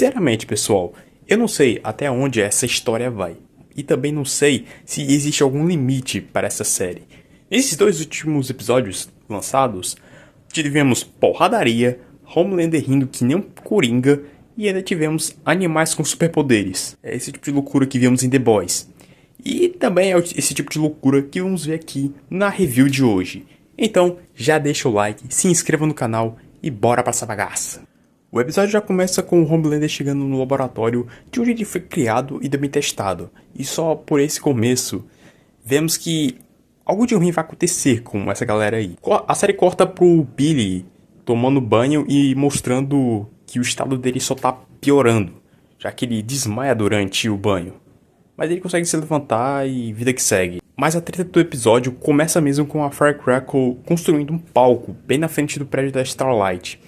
Sinceramente, pessoal, eu não sei até onde essa história vai. E também não sei se existe algum limite para essa série. Nesses dois últimos episódios lançados, tivemos porradaria, Homelander rindo que nem um coringa e ainda tivemos animais com superpoderes. É esse tipo de loucura que vimos em The Boys. E também é esse tipo de loucura que vamos ver aqui na review de hoje. Então, já deixa o like, se inscreva no canal e bora pra essa bagaça. O episódio já começa com o Homelander chegando no laboratório de onde ele foi criado e também testado. E só por esse começo, vemos que algo de ruim vai acontecer com essa galera aí. A série corta pro Billy tomando banho e mostrando que o estado dele só tá piorando, já que ele desmaia durante o banho. Mas ele consegue se levantar e vida que segue. Mas a treta do episódio começa mesmo com a Firecracker construindo um palco bem na frente do prédio da Starlight,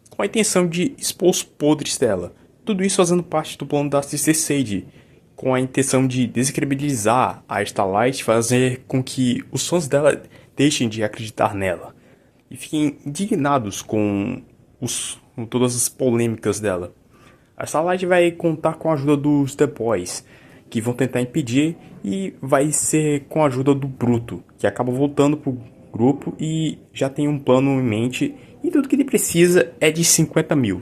com a intenção de expor os podres dela. Tudo isso fazendo parte do plano da Sister Sage, com a intenção de descredibilizar a Starlight, fazer com que os fãs dela deixem de acreditar nela e fiquem indignados com todas as polêmicas dela. A Starlight vai contar com a ajuda dos The Boys, que vão tentar impedir, e vai ser com a ajuda do Bruto, que acaba voltando pro grupo e já tem um plano em mente, e tudo que ele precisa é de 50 mil.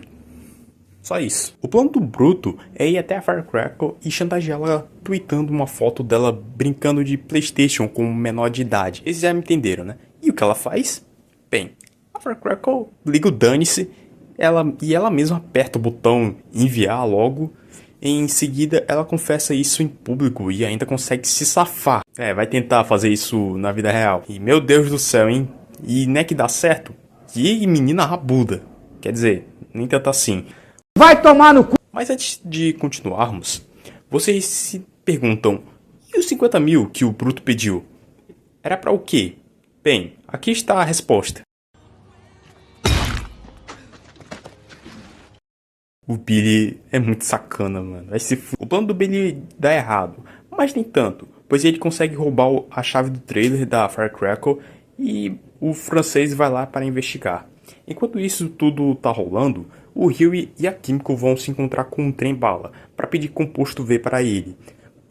Só isso. O plano do Bruto é ir até a Firecracker e chantageá-la tweetando uma foto dela brincando de PlayStation com um menor de idade. Vocês já me entenderam, né? E o que ela faz? Bem, a Firecracker liga o dane-se, ela mesma aperta o botão enviar logo. Em seguida, ela confessa isso em público e ainda consegue se safar. Vai tentar fazer isso na vida real. E meu Deus do céu, hein? E não é que dá certo? Que menina rabuda. Quer dizer, nem tanto assim. Vai tomar no cu! Mas antes de continuarmos, vocês se perguntam: e os 50 mil que o Bruto pediu? Era pra o quê? Bem, aqui está a resposta. O Billy é muito sacana, mano. O plano do Billy dá errado, mas nem tanto, pois ele consegue roubar a chave do trailer da Firecracker e o francês vai lá para investigar. Enquanto isso tudo tá rolando, o Hughie e a Kimiko vão se encontrar com um trem-bala para pedir composto V para ele.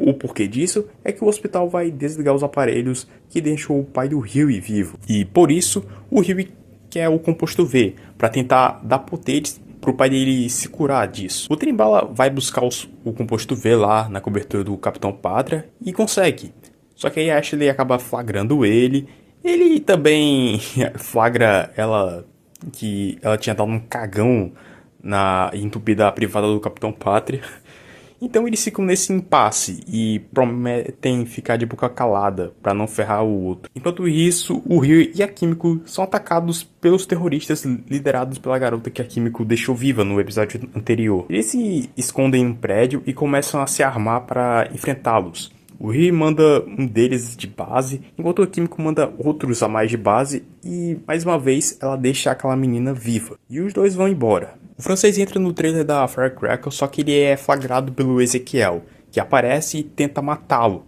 O porquê disso é que o hospital vai desligar os aparelhos que deixam o pai do Hughie vivo. E por isso, o Hughie quer o composto V para tentar dar poderes pro pai dele se curar disso. O trem-bala vai buscar o composto V lá na cobertura do Capitão Pátria e consegue. Só que aí a Ashley acaba flagrando ele. Ele também flagra ela que ela tinha dado um cagão na entupida privada do Capitão Pátria. Então eles ficam nesse impasse e prometem ficar de boca calada para não ferrar o outro. Enquanto isso, o Rio e a Kimiko são atacados pelos terroristas liderados pela garota que a Kimiko deixou viva no episódio anterior. Eles se escondem em um prédio e começam a se armar para enfrentá-los. O Rio manda um deles de base, enquanto a Kimiko manda outros a mais de base e, mais uma vez, ela deixa aquela menina viva. E os dois vão embora. O francês entra no trailer da Firecracker, só que ele é flagrado pelo Ezequiel, que aparece e tenta matá-lo.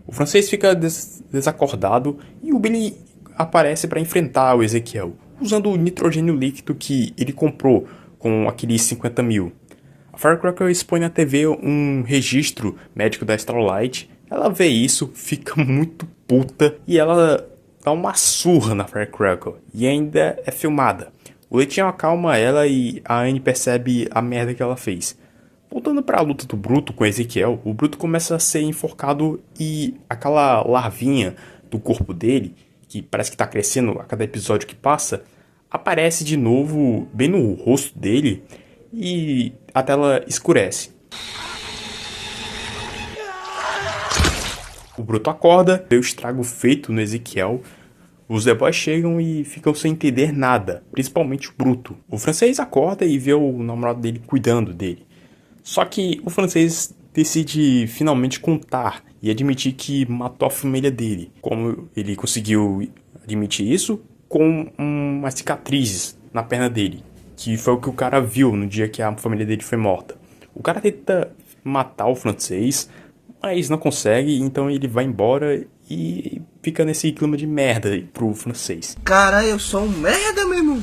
O francês fica desacordado e o Billy aparece para enfrentar o Ezequiel, usando o nitrogênio líquido que ele comprou com aqueles 50 mil. A Firecracker expõe na TV um registro médico da Starlight. Ela vê isso, fica muito puta e ela dá uma surra na Firecracker e ainda é filmada. O Leitinho acalma ela e a Anne percebe a merda que ela fez. Voltando para a luta do Bruto com Ezequiel, o Bruto começa a ser enforcado e aquela larvinha do corpo dele, que parece que está crescendo a cada episódio que passa, aparece de novo bem no rosto dele e a tela escurece. O Bruto acorda, vê o estrago feito no Ezequiel. Os The Boys chegam e ficam sem entender nada, principalmente o Bruto. O francês acorda e vê o namorado dele cuidando dele. Só que o francês decide finalmente contar e admitir que matou a família dele. Como ele conseguiu admitir isso? Com umas cicatrizes na perna dele, que foi o que o cara viu no dia que a família dele foi morta. O cara tenta matar o francês, mas não consegue, então ele vai embora e fica nesse clima de merda pro francês. Cara, eu sou um merda, meu irmão.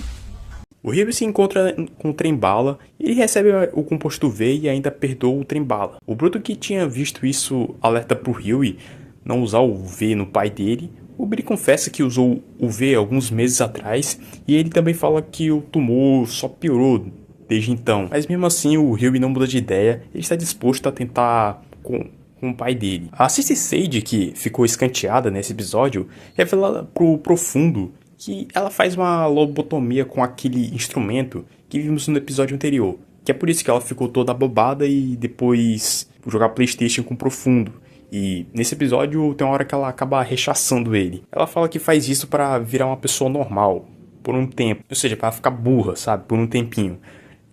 O Ryu se encontra com o trem-bala, ele recebe o composto V e ainda perdoa o trem-bala. O Bruto, que tinha visto isso, alerta pro Ryu não usar o V no pai dele. O Billy confessa que usou o V alguns meses atrás e ele também fala que o tumor só piorou desde então. Mas mesmo assim o Ryu não muda de ideia, ele está disposto a tentar com o pai dele. A Sissy Sage, que ficou escanteada nesse episódio, revela pro Profundo que ela faz uma lobotomia com aquele instrumento que vimos no episódio anterior. Que é por isso que ela ficou toda abobada e depois jogar PlayStation com o Profundo. E nesse episódio tem uma hora que ela acaba rechaçando ele. Ela fala que faz isso pra virar uma pessoa normal, por um tempo. Ou seja, pra ficar burra, sabe? Por um tempinho.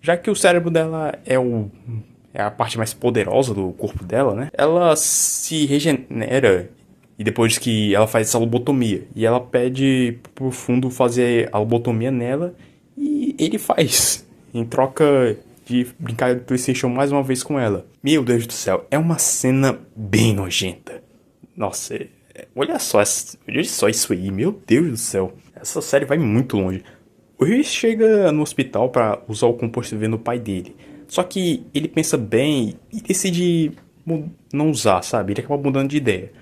Já que o cérebro dela é a parte mais poderosa do corpo dela, né? Ela se regenera e depois que ela faz essa lobotomia. E ela pede pro Fundo fazer a lobotomia nela e ele faz. Em troca de brincar de PlayStation mais uma vez com ela. Meu Deus do céu, é uma cena bem nojenta. Nossa, olha só isso aí, meu Deus do céu. Essa série vai muito longe. O Ryu chega no hospital para usar o composto V no pai dele. Só que ele pensa bem e decide não usar, sabe? Ele acaba mudando de ideia.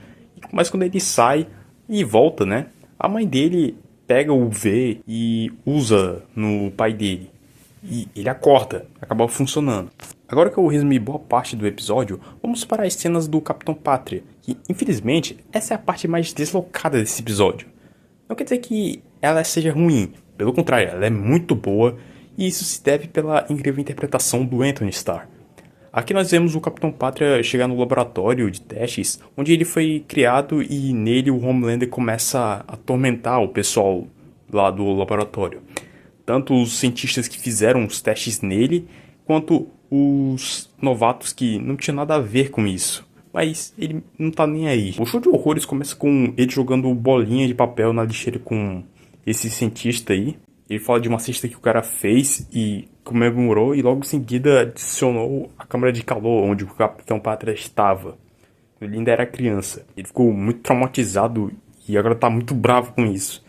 Mas quando ele sai e volta, né? A mãe dele pega o V e usa no pai dele. E ele acorda, acaba funcionando. Agora que eu resumi boa parte do episódio, vamos para as cenas do Capitão Pátria, que infelizmente essa é a parte mais deslocada desse episódio. Não quer dizer que ela seja ruim, pelo contrário, ela é muito boa, e isso se deve pela incrível interpretação do Anthony Starr. Aqui nós vemos o Capitão Pátria chegar no laboratório de testes, onde ele foi criado e nele o Homelander começa a atormentar o pessoal lá do laboratório. Tanto os cientistas que fizeram os testes nele, quanto os novatos que não tinham nada a ver com isso. Mas ele não tá nem aí. O show de horrores começa com ele jogando bolinha de papel na lixeira com esse cientista aí. Ele fala de uma cesta que o cara fez e comemorou e logo em seguida adicionou a câmara de calor onde o Capitão Pátria estava. Ele ainda era criança. Ele ficou muito traumatizado e agora tá muito bravo com isso.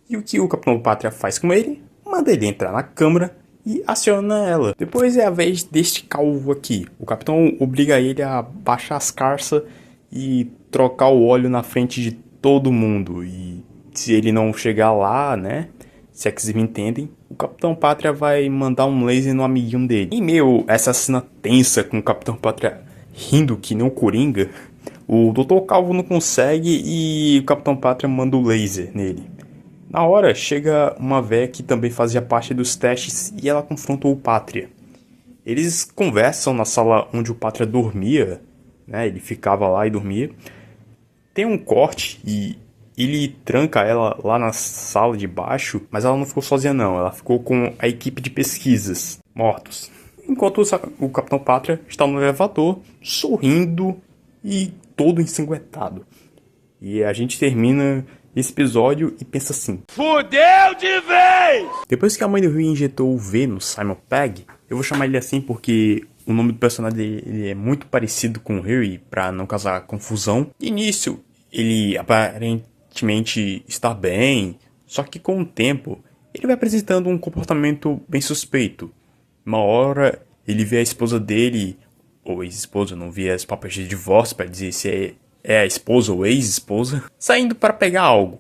E o que o Capitão Pátria faz com ele? Manda ele entrar na câmara e aciona ela. Depois é a vez deste calvo aqui. O capitão obriga ele a baixar as carças e trocar o óleo na frente de todo mundo. E se ele não chegar lá, né? Se é que vocês me entendem, o Capitão Pátria vai mandar um laser no amiguinho dele. E meio essa cena tensa com o Capitão Pátria rindo que nem o Coringa, o Dr. Calvo não consegue e o Capitão Pátria manda o laser nele. Na hora, chega uma véia que também fazia parte dos testes e ela confrontou o Pátria. Eles conversam na sala onde o Pátria dormia, né? Ele ficava lá e dormia. Tem um corte e ele tranca ela lá na sala de baixo, mas ela não ficou sozinha não, ela ficou com a equipe de pesquisas, mortos. Enquanto o Capitão Pátria está no elevador, sorrindo e todo ensanguentado. E a gente termina esse episódio e pensa assim: fudeu de vez! Depois que a mãe do Ryu injetou o V no Simon Pegg, eu vou chamar ele assim porque o nome do personagem dele é muito parecido com o Ryu, pra não causar confusão. De início, ele aparentemente está bem, só que com o tempo, ele vai apresentando um comportamento bem suspeito. Uma hora, ele vê a esposa dele, ou ex-esposa, não vê as papéis de divórcio para dizer se é a esposa ou ex-esposa, saindo para pegar algo.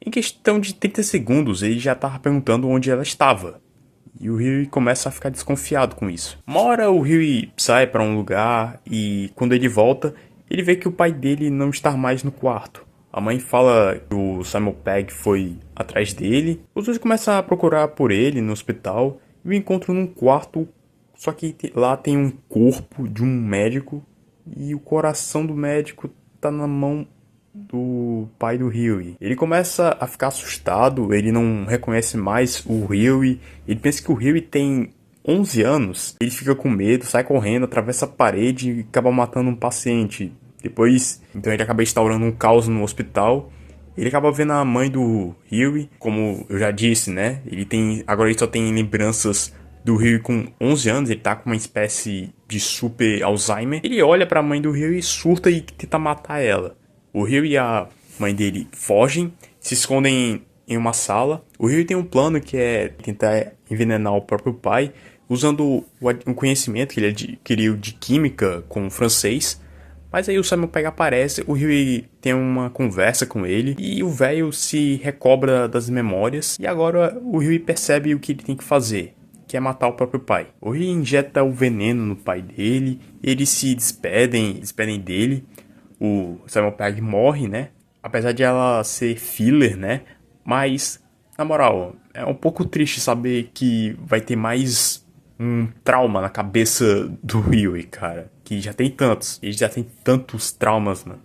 Em questão de 30 segundos, ele já estava perguntando onde ela estava. E o Ryu começa a ficar desconfiado com isso. Uma hora o Ryu sai para um lugar e quando ele volta, ele vê que o pai dele não está mais no quarto. A mãe fala que o Simon Pegg foi atrás dele. Os dois começam a procurar por ele no hospital e o encontram num quarto, só que lá tem um corpo de um médico e o coração do médico tá na mão do pai do Ryu. Ele começa a ficar assustado, ele não reconhece mais o Ryu, ele pensa que o Ryu tem 11 anos, ele fica com medo, sai correndo, atravessa a parede e acaba matando um paciente. Depois, então ele acaba instaurando um caos no hospital. Ele acaba vendo a mãe do Ryu, como eu já disse, né? Agora ele só tem lembranças do Ryu com 11 anos, ele tá com uma espécie de super Alzheimer. Ele olha pra mãe do Ryu e surta e tenta matar ela. O Ryu e a mãe dele fogem, se escondem em uma sala. O Ryu tem um plano que é tentar envenenar o próprio pai, usando o conhecimento que ele adquiriu de química com o francês. Mas aí o Simon Pegg aparece, o Ryu tem uma conversa com ele e o velho se recobra das memórias. E agora o Ryu percebe o que ele tem que fazer, que é matar o próprio pai. O Ryu injeta o veneno no pai dele, eles se despedem dele. O Simon Pegg morre, né? Apesar de ela ser filler, né? Mas, na moral, é um pouco triste saber que vai ter mais um trauma na cabeça do Ryu, cara. Que já tem tantos. Ele já tem tantos traumas, né?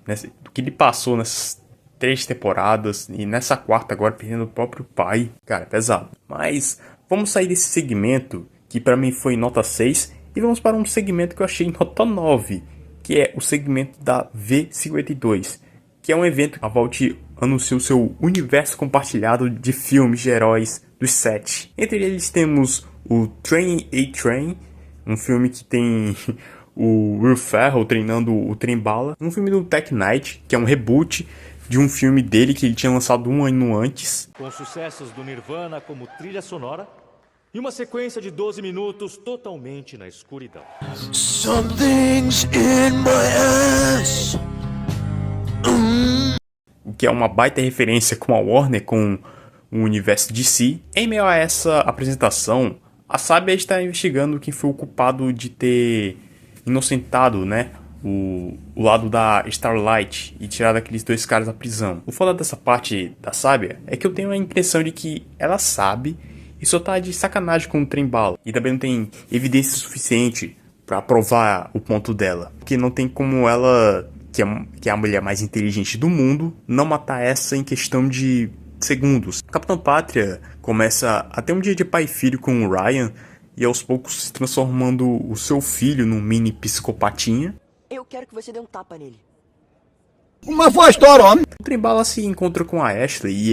Do que ele passou nessas 3 temporadas. E nessa quarta agora, perdendo o próprio pai. Cara, é pesado. Mas, vamos sair desse segmento, que pra mim foi nota 6. E vamos para um segmento que eu achei nota 9. Que é o segmento da V52. Que é um evento que a Vault anuncia o seu universo compartilhado de filmes de heróis dos 7. Entre eles temos o Training A-Train, um filme que tem o Will Ferrell treinando o Trem-Bala. Um filme do Tech Knight, que é um reboot de um filme dele que ele tinha lançado um ano antes. Com sucessos do Nirvana como trilha sonora e uma sequência de 12 minutos totalmente na escuridão. Something's in my ass. Que é uma baita referência com a Warner, com o universo DC. Em meio a essa apresentação, a Sábia está investigando quem foi o culpado de ter inocentado, né, o lado da Starlight e tirado aqueles 2 caras da prisão. O foda dessa parte da Sábia é que eu tenho a impressão de que ela sabe e só tá de sacanagem com o Trem-Bala. E também não tem evidência suficiente pra provar o ponto dela. Porque não tem como ela, que é a mulher mais inteligente do mundo, não matar essa em questão de segundos. O Capitão Pátria começa a ter um dia de pai e filho com o Ryan e aos poucos se transformando o seu filho num mini psicopatinha. Eu quero que você dê um tapa nele. Uma voz do homem. O Trem-Bala se encontra com a Ashley e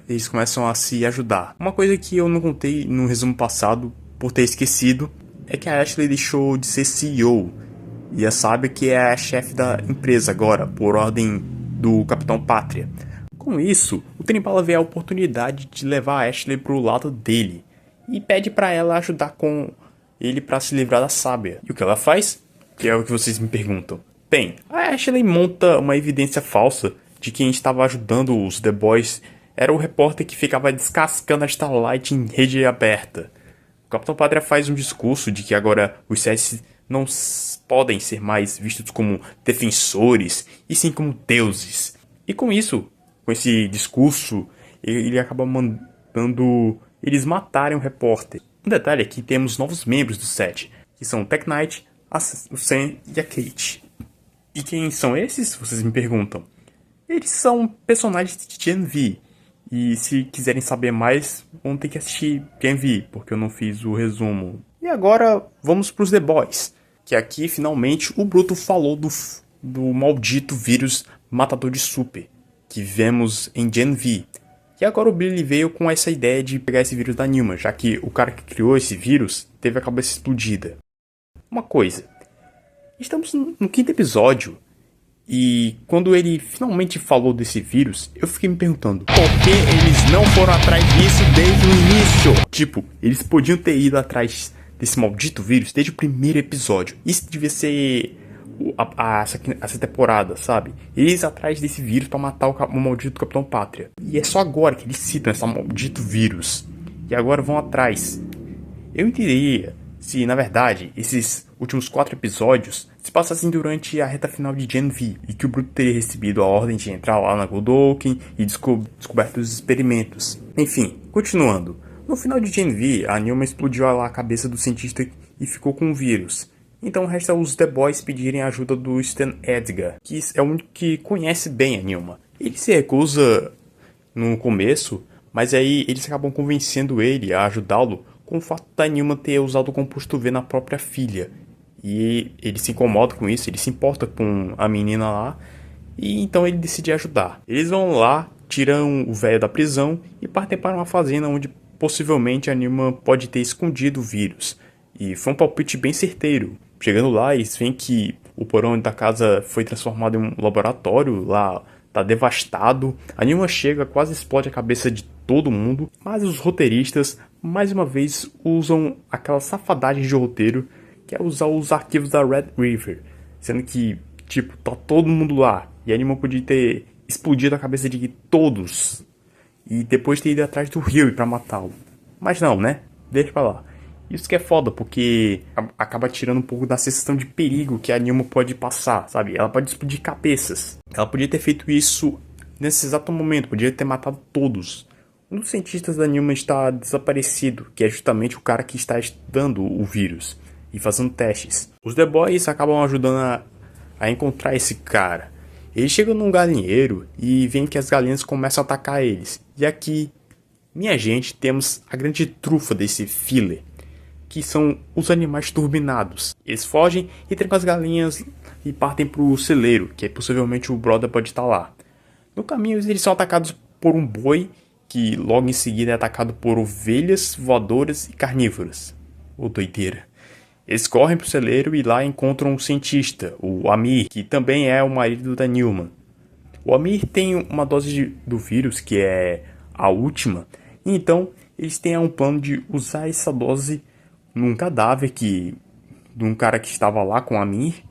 eles começam a se ajudar. Uma coisa que eu não contei no resumo passado, por ter esquecido, é que a Ashley deixou de ser CEO. E a Sábia que é a chefe da empresa agora, por ordem do Capitão Pátria. Com isso, o Trem-Bala vê a oportunidade de levar a Ashley pro lado dele. E pede pra ela ajudar com ele pra se livrar da Sábia. E o que ela faz? Que é o que vocês me perguntam. Bem, a Ashley monta uma evidência falsa de que quem estava ajudando os The Boys era o repórter que ficava descascando a Starlight em rede aberta. O Capitão Pátria faz um discurso de que agora os 7 não podem ser mais vistos como defensores, e sim como deuses. E com isso, com esse discurso, ele acaba mandando eles matarem o repórter. Um detalhe é que temos novos membros do 7, que são o Tech Knight, o Sam e a Kate. E quem são esses? Vocês me perguntam. Eles são personagens de Gen V. E se quiserem saber mais, vão ter que assistir Gen V, porque eu não fiz o resumo. E agora vamos para os The Boys. Que aqui, finalmente, o Bruto falou do maldito vírus matador de super, que vemos em Gen V. E agora o Billy veio com essa ideia de pegar esse vírus da Newman, já que o cara que criou esse vírus teve a cabeça explodida. Uma coisa, estamos no 5º episódio, e quando ele finalmente falou desse vírus, eu fiquei me perguntando por que eles não foram atrás disso desde o início? Tipo, eles podiam ter ido atrás desse maldito vírus desde o 1º episódio. Isso devia ser essa temporada, sabe? Eles atrás desse vírus pra matar o maldito Capitão Pátria. E é só agora que eles citam esse maldito vírus. E agora vão atrás. Eu entenderia se, na verdade, esses últimos 4 episódios se passassem durante a reta final de Gen V, e que o Bruto teria recebido a ordem de entrar lá na Godoken e descoberto os experimentos. Enfim, continuando. No final de Gen V, a Newman explodiu lá a cabeça do cientista e ficou com o vírus. Então resta os The Boys pedirem a ajuda do Stan Edgar, que é o único que conhece bem a Newman. Ele se recusa no começo, mas aí eles acabam convencendo ele a ajudá-lo com o fato da Newman ter usado o composto V na própria filha. E ele se incomoda com isso, ele se importa com a menina lá, e então ele decide ajudar. Eles vão lá, tiram o velho da prisão e partem para uma fazenda onde possivelmente a Newman pode ter escondido o vírus. E foi um palpite bem certeiro. Chegando lá, eles veem que o porão da casa foi transformado em um laboratório, lá tá devastado. A Newman chega, quase explode a cabeça de todo mundo, mas os roteiristas, mais uma vez, usam aquela safadagem de roteiro, que é usar os arquivos da Red River, sendo que, tipo, tá todo mundo lá, e a Newman podia ter explodido a cabeça de todos, e depois ter ido atrás do Huey pra matá-lo. Mas não, né? Deixa pra lá. Isso que é foda, porque acaba tirando um pouco da sensação de perigo que a Newman pode passar, sabe? Ela pode explodir cabeças. Ela podia ter feito isso nesse exato momento, podia ter matado todos. Um dos cientistas da Newman está desaparecido, que é justamente o cara que está estudando o vírus e fazendo testes. Os The Boys acabam ajudando a encontrar esse cara. Eles chegam num galinheiro e veem que as galinhas começam a atacar eles. E aqui, minha gente, temos a grande trufa desse filler, que são os animais turbinados. Eles fogem e trancam as galinhas e partem pro celeiro, que possivelmente o brother pode estar lá. No caminho eles são atacados por um boi, que logo em seguida é atacado por ovelhas voadoras e carnívoras. Ô doideira. Eles correm pro celeiro e lá encontram um cientista, o Amir, que também é o marido da Newman. O Amir tem uma dose do vírus, que é a última, e então eles têm um plano de usar essa dose num cadáver de um cara que estava lá com a Amir.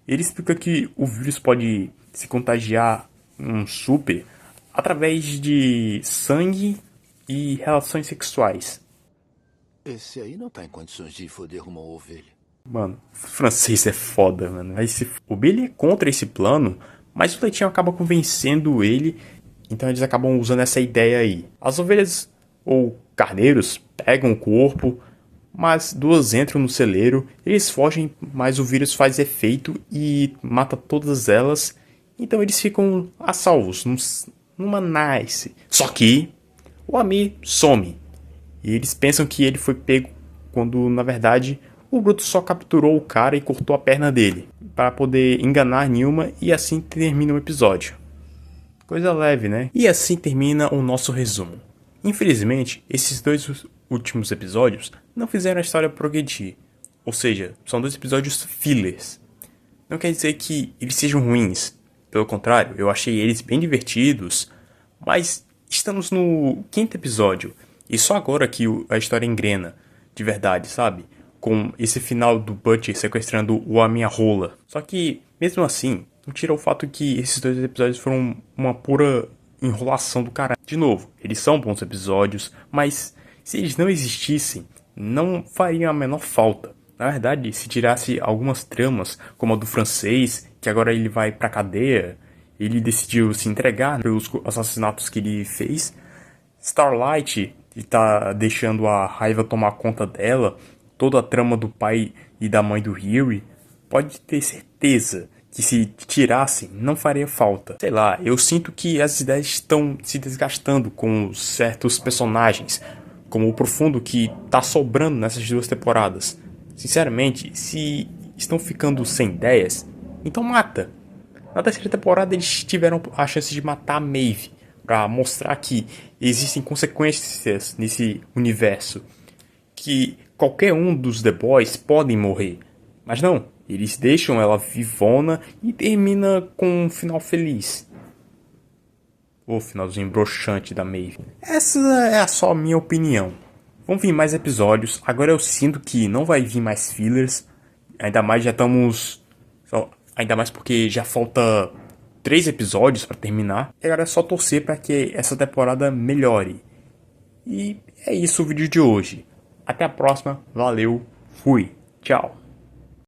Ele explica que o vírus pode se contagiar um super através de sangue e relações sexuais. Esse aí não tá em condições de foder uma ovelha. Mano, o francês é foda, mano. O Billy é contra esse plano, mas o Leitinho acaba convencendo ele, então eles acabam usando essa ideia aí. As ovelhas ou carneiros pegam o corpo, mas duas entram no celeiro, eles fogem, mas o vírus faz efeito e mata todas elas, então eles ficam a salvos, numa nice. Só que o Amir some, e eles pensam que ele foi pego, quando na verdade o Bruto só capturou o cara e cortou a perna dele, para poder enganar Newman, e assim termina o episódio. Coisa leve, né? E assim termina o nosso resumo. Infelizmente, esses dois últimos episódios não fizeram a história progredir. Ou seja, são dois episódios fillers. Não quer dizer que eles sejam ruins. Pelo contrário, eu achei eles bem divertidos. Mas estamos no 5º episódio. E só agora que a história engrena. De verdade, sabe? Com esse final do Butcher sequestrando o Aminha-Rola. Só que, mesmo assim, não tira o fato que esses dois episódios foram uma pura enrolação do caralho. De novo, eles são bons episódios, mas se eles não existissem, não fariam a menor falta. Na verdade, se tirasse algumas tramas, como a do francês, que agora ele vai pra cadeia, ele decidiu se entregar pelos assassinatos que ele fez. Starlight tá deixando a raiva tomar conta dela, toda a trama do pai e da mãe do Huey, pode ter certeza que se tirassem, não faria falta. Sei lá, eu sinto que as ideias estão se desgastando com certos personagens, como o Profundo, que tá sobrando nessas duas temporadas. Sinceramente, se estão ficando sem ideias, então mata. Na terceira temporada eles tiveram a chance de matar a Maeve, pra mostrar que existem consequências nesse universo, que qualquer um dos The Boys podem morrer. Mas não, eles deixam ela vivona e termina com um final feliz. O finalzinho broxante da Maeve. Essa é só a minha opinião. Vão vir mais episódios. Agora eu sinto que não vai vir mais fillers. Ainda mais Ainda mais porque já falta 3 episódios pra terminar. E agora é só torcer pra que essa temporada melhore. E é isso o vídeo de hoje. Até a próxima. Valeu. Fui. Tchau.